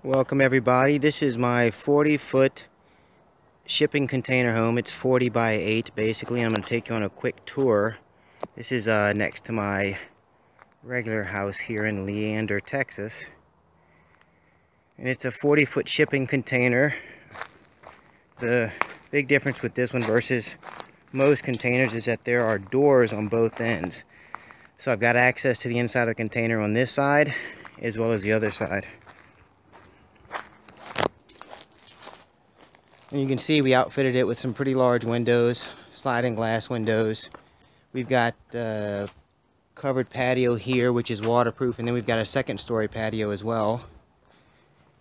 Welcome everybody. This is my 40-foot shipping container home. It's 40 by 8 basically. I'm going to take you on a quick tour. This is next to my regular house here in Leander, Texas. And it's a 40-foot shipping container. The big difference with this one versus most containers is that there are doors on both ends. So I've got access to the inside of the container on this side as well as the other side. And you can see we outfitted it with some pretty large windows, sliding glass windows. We've got covered patio here, which is waterproof, and then we've got a second story patio as well.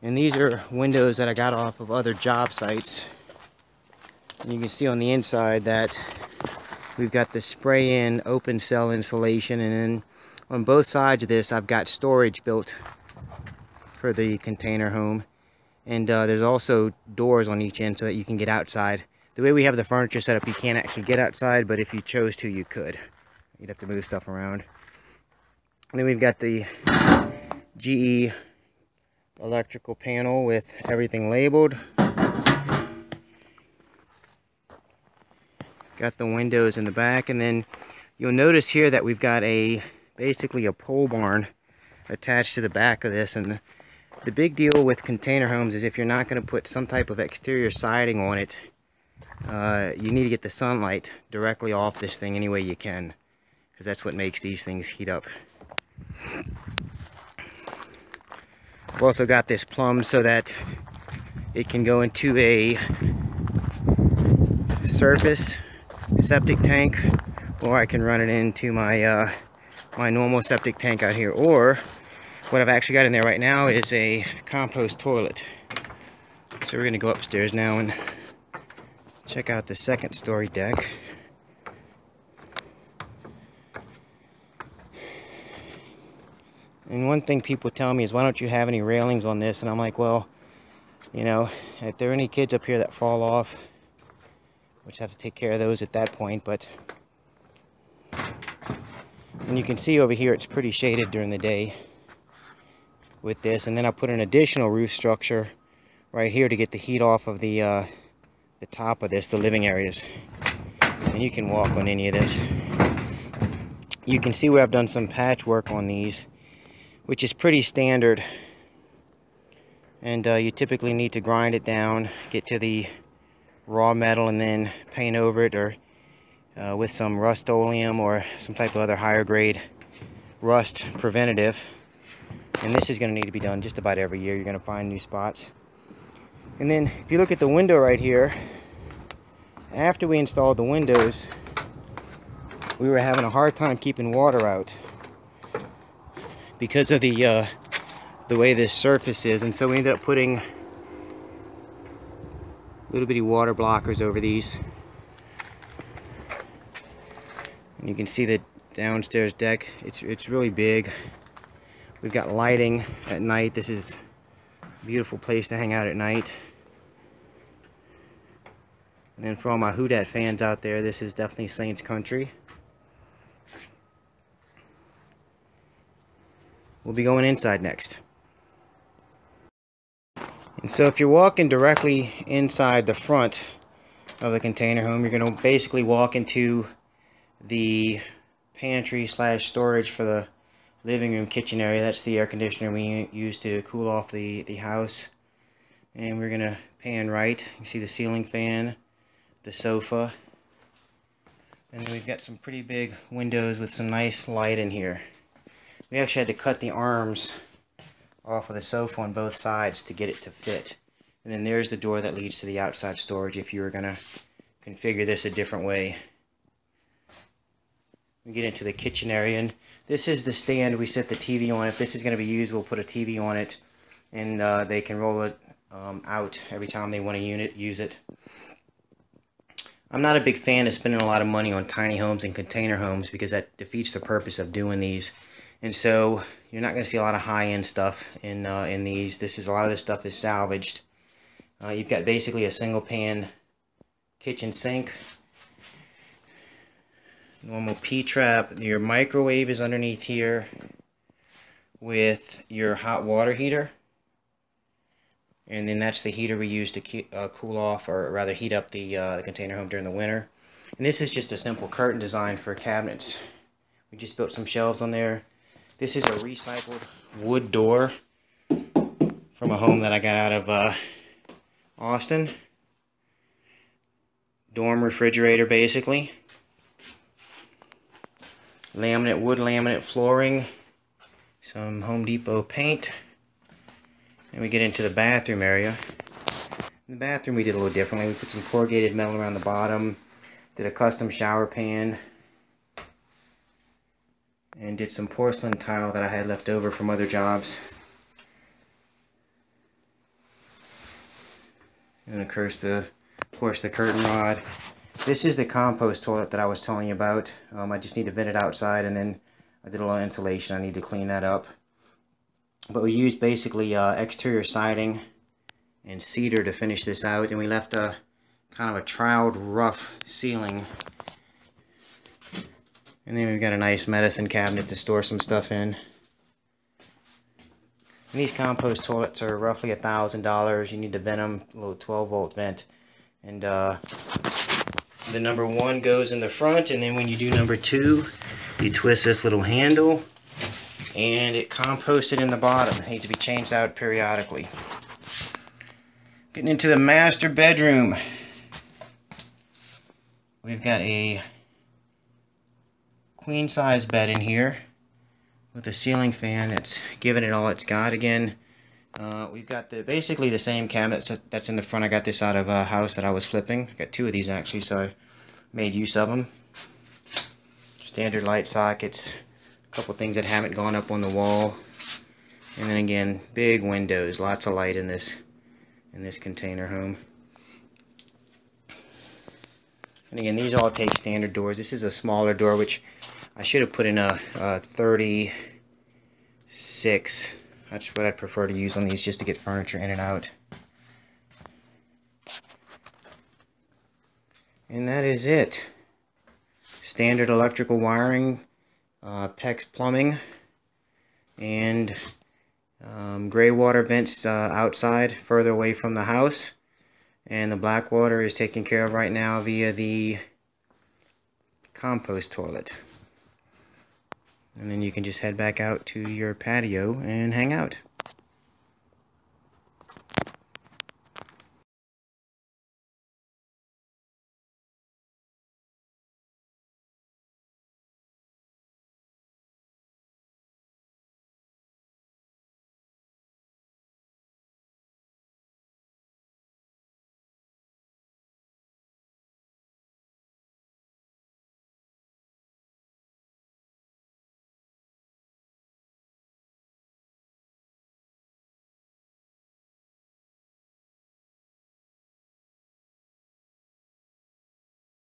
And these are windows that I got off of other job sites. And you can see on the inside that we've got the spray-in open cell insulation, and then on both sides of this I've got storage built for the container home. And there's also doors on each end so that you can get outside. The way we have the furniture set up, you can't actually get outside, but if you chose to, you could. You'd have to move stuff around. And then we've got the GE electrical panel with everything labeled. Got the windows in the back, and then you'll notice here that we've got basically a pole barn attached to the back of this. And the big deal with container homes is if you're not going to put some type of exterior siding on it, you need to get the sunlight directly off this thing any way you can, because that's what makes these things heat up. I've also got this plumbed so that it can go into a surface septic tank, or I can run it into my my normal septic tank out here. Or what I've actually got in there right now is a compost toilet. So we're going to go upstairs now and check out the second story deck. And one thing people tell me is, why don't you have any railings on this? And I'm like, well, you know, if there are any kids up here that fall off, which I have to take care of those at that point. But and you can see over here it's pretty shaded during the day with this. And then I put an additional roof structure right here to get the heat off of the top of this, the living areas. And you can walk on any of this. You can see where I've done some patchwork on these, which is pretty standard. And you typically need to grind it down, get to the raw metal, and then paint over it, or with some Rust-Oleum or some type of other higher grade rust preventative. And this is going to need to be done just about every year. You're going to find new spots. And then if you look at the window right here, after we installed the windows, we were having a hard time keeping water out because of the way this surface is. And so we ended up putting little bitty water blockers over these. And you can see the downstairs deck. It's really big. We've got lighting at night. This is a beautiful place to hang out at night. And then for all my Who Dat fans out there, this is definitely Saints country. We'll be going inside next. And so if you're walking directly inside the front of the container home, you're going to basically walk into the pantry slash storage for the living room kitchen area. That's the air conditioner we use to cool off the house. And we're going to pan right. You see the ceiling fan, the sofa. And then we've got some pretty big windows with some nice light in here. We actually had to cut the arms off of the sofa on both sides to get it to fit. And then there's the door that leads to the outside storage if you were going to configure this a different way. We get into the kitchen area, and this is the stand we set the TV on. If this is going to be used, we'll put a TV on it, and they can roll it out every time they want to use it. I'm not a big fan of spending a lot of money on tiny homes and container homes because that defeats the purpose of doing these. And so you're not going to see a lot of high-end stuff in these. A lot of this stuff is salvaged. You've got basically a single pan kitchen sink. Normal P-trap. Your microwave is underneath here with your hot water heater. And then that's the heater we use to cool off, or rather heat up the container home during the winter. And this is just a simple curtain design for cabinets. We just built some shelves on there. This is a recycled wood door from a home that I got out of Austin. Dorm refrigerator, basically. Laminate, wood laminate flooring. Some Home Depot paint. Then we get into the bathroom area. In the bathroom we did a little differently. We put some corrugated metal around the bottom. Did a custom shower pan. And did some porcelain tile that I had left over from other jobs. And of course the curtain rod. This is the compost toilet that I was telling you about. I just need to vent it outside, and then I did a little insulation. I need to clean that up. But we used basically exterior siding and cedar to finish this out, and we left a kind of a troweled rough ceiling. And then we've got a nice medicine cabinet to store some stuff in. And these compost toilets are roughly $1,000. You need to vent them, a little 12-volt vent. And the number 1 goes in the front, and then when you do number 2, you twist this little handle, and it composted in the bottom. It needs to be changed out periodically. Getting into the master bedroom. We've got a queen size bed in here with a ceiling fan that's giving it all it's got. Again, we've got basically the same cabinets that's in the front. I got this out of a house that I was flipping. I got 2 of these actually, so I made use of them. Standard light sockets, a couple things that haven't gone up on the wall, and then again, big windows, lots of light in this container home. And again, these all take standard doors. This is a smaller door, which I should have put in a 36. That's what I prefer to use on these, just to get furniture in and out. And that is it. Standard electrical wiring, PEX plumbing, and gray water vents outside, further away from the house. And the black water is taken care of right now via the compost toilet. And then you can just head back out to your patio and hang out.